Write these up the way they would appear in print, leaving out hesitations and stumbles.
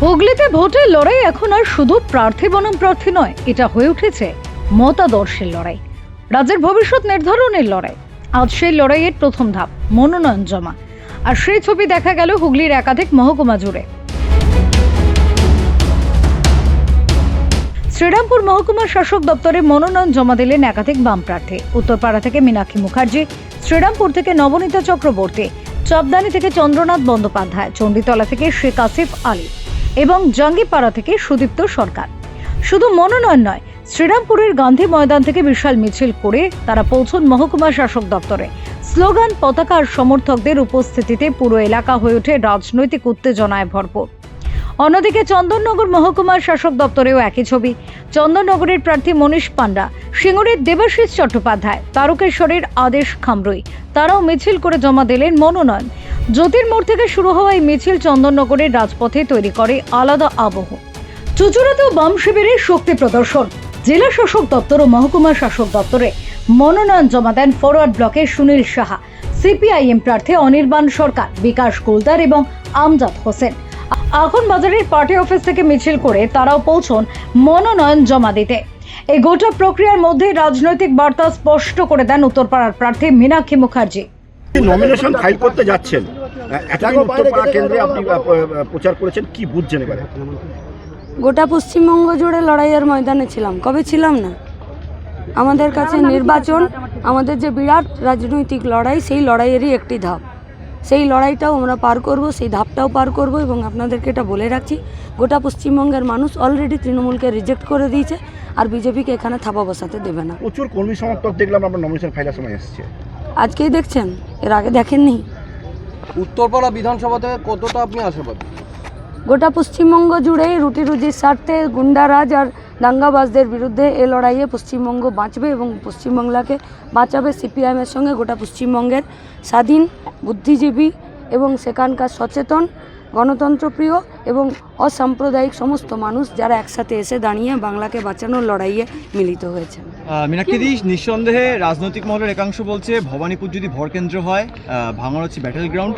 হুগলিতে ভোটের লড়াই এখন আর শুধু প্রার্থী বনাম প্রার্থী নয়, এটা হয়ে উঠেছে মতাদর্শের লড়াই, রাজ্যের ভবিষ্যৎ নির্ধারণের লড়াই। আজ সেই লড়াইয়ের প্রথম ধাপ মনোনয়ন জমা, আর সেই ছবি দেখা গেল হুগলির একাধিক মহকুমা জুড়ে। শ্রীরামপুর মহকুমার শাসক দপ্তরে মনোনয়ন জমা দিলেন একাধিক বাম প্রার্থী। উত্তরপাড়া থেকে মীনাক্ষী মুখার্জি, শ্রীরামপুর থেকে নবনীতা চক্রবর্তী, চাপদানি থেকে চন্দ্রনাথ বন্দ্যোপাধ্যায়, চণ্ডীতলা থেকে শেখ আসিফ আলী এবং জাঙ্গিপাড়া থেকে সুদীপ্ত সরকার। শুধু মনোনয়ন নয়, শ্রীরামপুরের গান্ধী ময়দান থেকে বিশাল মিছিল করে তারা পৌঁছন মহকুমা শাসক দপ্তরে। স্লোগান, পতাকা আর সমর্থকদের উপস্থিতিতে পুরো এলাকা হয়ে ওঠে রাজনৈতিক উত্তেজনায় ভরপুর। অন্যদিকে চন্দননগর মহকুমার শাসক দপ্তরেও একই ছবি। চন্দননগরের প্রার্থী মনীষ পান্ডা, সিঙ্গুরের দেবাশিস চট্টোপাধ্যায়, তারকেশ্বরের আদেশ খামরুই, তারাও মিছিল করে জমা দিলেন মনোনয়ন। জ্যোতির্মোড় থেকে শুরু হওয়া এই মিছিল চন্দননগরের রাজপথে তৈরি করে আলাদা আবহ। চুচুড়াতেও বাম শিবিরের শক্তি প্রদর্শন। জেলা শাসক দপ্তর ও মহকুমা শাসক দপ্তরে মনোনয়ন জমা দেন ফরওয়ার্ড ব্লকের সুনীল সাহা, সিপিআইএম প্রার্থী অনির্বাণ সরকার, বিকাশ গোলদার এবং আমজাদ হোসেন। এখন বাজারের পার্টি অফিস থেকে মিছিল করে তারাও পৌঁছন মনোনয়ন জমা দিতে। এই গোটা প্রক্রিয়ার মধ্যে রাজনৈতিক বার্তা স্পষ্ট করে দেন উত্তরপাড়ার প্রার্থী মীনাক্ষী মুখার্জি। নমিনেশন ফাইল করতে যাচ্ছেন, এতদিন উত্তরপাড়া কেন্দ্রে আপনি প্রচার করেছেন, কি বুঝছেন এবারে? গোটা পশ্চিমবঙ্গ জুড়ে লড়াইয়ের ময়দানে ছিলাম, কবে ছিলাম না? আমাদের কাছে নির্বাচন আমাদের যে বিরাট রাজনৈতিক লড়াই, সেই লড়াইয়েরই একটি ধাপ। সেই লড়াইটাও আমরা পার করব, সেই ধাপটাও পার করব। এবং আপনাদেরকে এটা বলে রাখছি, গোটা পশ্চিমবঙ্গের মানুষ অলরেডি তৃণমূলকে রিজেক্ট করে দিয়েছে, আর বিজেপিকে এখানে থাবা বসাতে দেবে না। প্রচুর কর্মী সমর্থক দেখলাম আপনার নমিনেশন ফাইলের সময় এসেছে। আজকেই দেখছেন, এর আগে দেখেননি? উত্তরপাড়া বিধানসভা থেকে কতটা আপনি আশাবাদী? গোটা পশ্চিমবঙ্গ জুড়েই রুটি রুজির স্বার্থে গুন্ডারাজ আর দাঙ্গাবাজদের বিরুদ্ধে এ লড়াইয়ে পশ্চিমবঙ্গ বাঁচবে এবং পশ্চিমবাংলাকে বাঁচাবে সিপিআইএমের সঙ্গে গোটা পশ্চিমবঙ্গের স্বাধীন, বুদ্ধিজীবী এবং সেখানকার সচেতন, গণতন্ত্রপ্রিয় এবং অসাম্প্রদায়িক সমস্ত মানুষ যারা একসাথে এসে দাঁড়িয়ে বাংলাকে বাঁচানোর লড়াইয়ে মিলিত হয়েছে। মীনাক্ষী, নিঃসন্দেহে রাজনৈতিক মহলের একাংশ বলছে ভবানীপুর যদি ভরকেন্দ্র হয়, ভাঙড় হচ্ছে ব্যাটেল গ্রাউন্ড,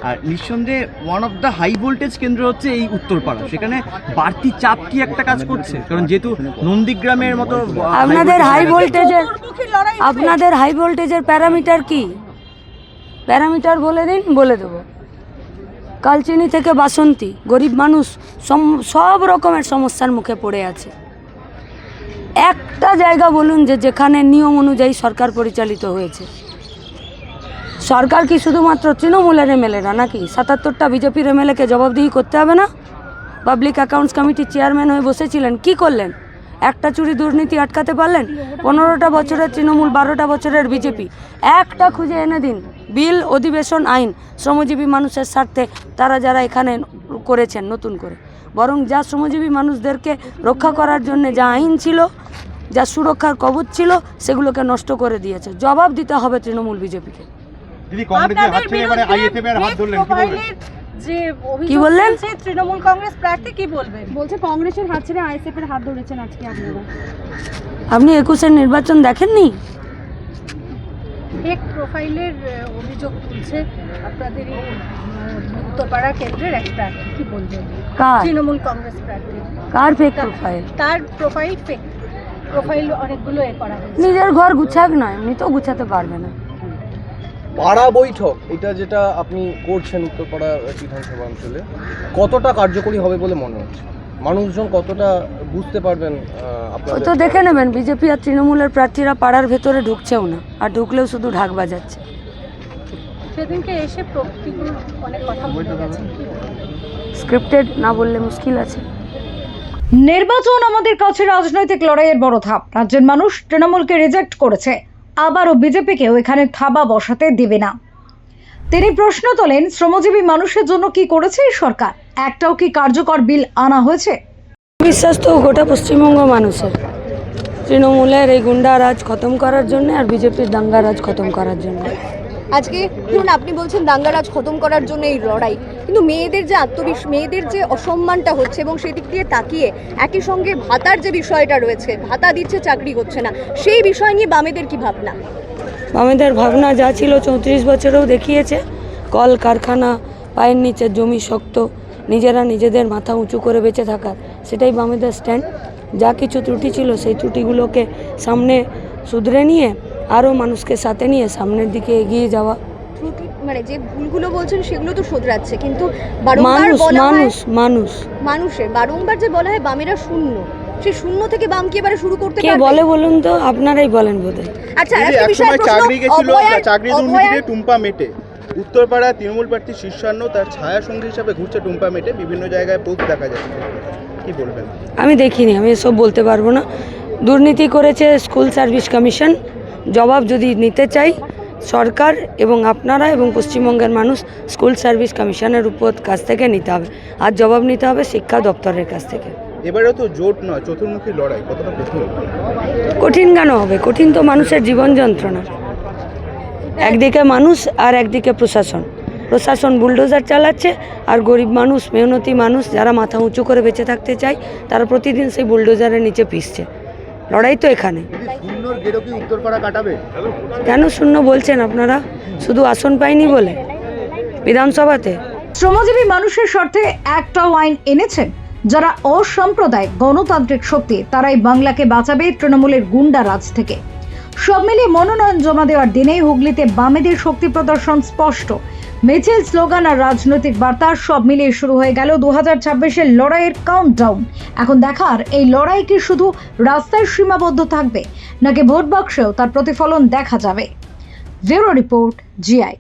আর নিঃসন্দেহে one of the high voltage কেন্দ্র হচ্ছে এই উত্তরপাড়া। সেখানে বাড়তি চাপ কি একটা কাজ করছে? কারণ যেহেতু নন্দীগ্রামের মতো আপনাদের হাই ভোল্টেজের প্যারামিটার কি? প্যারামিটার বলে দিন, বলে দেবো। কালচিনি থেকে বাসন্তী, গরিব মানুষ সব রকমের সমস্যার মুখে পড়ে আছে। একটা জায়গা বলুন যেখানে নিয়ম অনুযায়ী সরকার পরিচালিত হয়েছে। সরকার কি শুধুমাত্র তৃণমূলের এমএলএরা নাকি? 77টা বিজেপির এমএলএকে জবাবদিহি করতে হবে না? পাবলিক অ্যাকাউন্টস কমিটির চেয়ারম্যান হয়ে বসেছিলেন, কি করলেন? একটা চুরি দুর্নীতি আটকাতে পারলেন? 15টা বছরের তৃণমূল, 12টা বছরের বিজেপি। একটা খুঁজে এনে দিন বিল, অধিবেশন, আইন শ্রমজীবী মানুষের স্বার্থে তারা যারা এখানে করেছেন নতুন করে। বরং যা শ্রমজীবী মানুষদেরকে রক্ষা করার জন্য যা আইন ছিল, যা সুরক্ষার কবচ ছিল, সেগুলোকে নষ্ট করে দিয়েছে। জবাব দিতে হবে তৃণমূল বিজেপিকে। কি বললেন? তৃণমূল কংগ্রেস প্রার্থী কি বলবেন? বলছে কংগ্রেসের হাত ছেড়ে আইএসএফ এর হাত ধরেছেন আজকে আপনারা। আপনি 21-এর নির্বাচন দেখেননি? ফেক প্রোফাইলের অভিযোগ তুলছে আপনাদের এই উত্তরপাড়া কেন্দ্রের এক প্রার্থী, কি বলবেন? তৃণমূল কংগ্রেস প্রার্থী। কার ফেক প্রোফাইল? তার প্রোফাইল ফেক প্রোফাইল অনেকগুলো করা হয়েছে। নিজের ঘর গুছাক নয়, এমনি তো গুছাতে পারবে না। পাড়া বৈঠক এটা যেটা আপনি করছেন উত্তরপাড়া বিধানসভা অঞ্চলে, কতটা কার্যকরী হবে বলে মনে হচ্ছে? মানুষজন কতটা বুঝতে পারবেন? ওই তো দেখে নেবেন, বিজেপি আর তৃণমূলের প্রার্থীরা পাড়ার ভেতরে ঢুকছেও না, আর ঢুকলেও শুধু ঢাক বাজাচ্ছে। সেদিনকে এসে প্রকৃতিগুলো অনেক কথা বলে গেছে, স্ক্রিপ্টেড না বললে মুশকিল আছে। নির্বাচন আমাদের কাছে রাজনৈতিক লড়াইয়ের বড় ধাপ। রাজ্যের মানুষ তৃণমূলকে রিজেক্ট করেছে, আবারও বিজেপিকেও এখানে থাবা বসাতে দেবে না। তিনি প্রশ্ন তোলেন, শ্রমজীবী মানুষের জন্য কি করেছে এই সরকার? একটাও কি কার্যকর বিল আনা হয়েছে? বিশ্বাস তো গোটা পশ্চিমবঙ্গ মানুষের তৃণমূলের এই গুন্ডারাজ খতম করার জন্য আর বিজেপির দাঙ্গারাজ খতম করার জন্য। আজকে ধরুন আপনি বলছেন দাঙ্গারাজ খতম করার জন্য এই লড়াই, কিন্তু মেয়েদের যে মেয়েদের যে অসম্মানটা হচ্ছে এবং সেদিক দিয়ে তাকিয়ে একই সঙ্গে ভাতার যে বিষয়টা রয়েছে, ভাতা দিচ্ছে চাকরি হচ্ছে না, সেই বিষয় নিয়ে বামেদের কি ভাবনা? বামেদের ভাবনা যা ছিল 34 বছরেও দেখিয়েছে। কল কারখানা, পায়ের নিচে জমি শক্ত, নিজেরা নিজেদের মাথা উঁচু করে বেঁচে থাকার, সেটাই বামেদের স্ট্যান্ড। যা কিছু ত্রুটি ছিল সেই ত্রুটিগুলোকে সামনে শুধরে নিয়ে আরও মানুষকে সাথে নিয়ে সামনের দিকে এগিয়ে যাওয়া। ত্রুটি মানে যে ভুলগুলো বলছেন সেগুলো তো শোধরাচ্ছে, কিন্তু বারংবার মানুষ বলা হয় মানুষ মানুষ মানুষের বারংবার যে বলা হয় বামেরা শূন্য, সেই শূন্য থেকে বাম কি এবারে শুরু করতে কে পারবে? বলে বলুন তো, আপনারাই বলেন বোধহয়। আচ্ছা, দিদি, একটা বিষয় একসময় প্রশ্ন, চাকরি গেছিল, অভয়ার- চাকরি অভয়ার- দুর্নীতিতে টুম্পা মেটে। উত্তরপাড়া তৃণমূল প্রার্থী শীর্ষান্ন তার ছায়া সঙ্গী হিসাবে ঘুরছে টুম্পা মেটে, বিভিন্ন জায়গায় পোস্ট দেখা যাচ্ছে, কি বলবেন? আমি দেখিনি, আমি এসব বলতে পারবো না। দুর্নীতি করেছে স্কুল সার্ভিস কমিশন, জবাব যদি নিতে চাই সরকার এবং আপনারা এবং পশ্চিমবঙ্গের মানুষ স্কুল সার্ভিস কমিশনের উপর কাছ থেকে নিতে হবে, আর জবাব নিতে হবে শিক্ষা দপ্তরের কাছ থেকে। এবারেও তো জোট নয়, চতুর্মুখী লড়াই, কতটা কঠিন? কঠিন কেন হবে? কঠিন তো মানুষের জীবন যন্ত্রণা। একদিকে মানুষ আর একদিকে প্রশাসন। প্রশাসন বুলডোজার চালাচ্ছে, আর গরিব মানুষ, মেহনতি মানুষ যারা মাথা উঁচু করে বেঁচে থাকতে চায় তারা প্রতিদিন সেই বুলডোজারের নিচে পিষছে। লড়াই তো এখানে। শূন্যর গেরো কি উত্তরপাড়া কাটাবে? কেন শূন্য বলছেন আপনারা? শুধু আসন পাইনি বলে বিধানসভাতে? শ্রমজীবী মানুষের স্বার্থে একটাও আইন এনেছেন যারা অসাম্প্রদায়িক গণতান্ত্রিক শক্তি, তারাই বাংলাকে বাঁচাবে তৃণমূলের গুন্ডা রাজ থেকে। সব মিলিয়ে মনোনয়ন জমা দেওয়ার দিনেই হুগলিতে বামেদের শক্তি প্রদর্শন স্পষ্ট। মিছিল, স্লোগান আর রাজনৈতিক বার্তা সব মিলিয়ে শুরু হয়ে গেল 2026-এর লড়াইয়ের কাউন্টডাউন। এখন দেখার এই লড়াই কি শুধু রাস্তায় সীমাবদ্ধ থাকবে নাকি ভোট বাক্সেও তার প্রতিফলন দেখা যাবে। Bureau report, GI.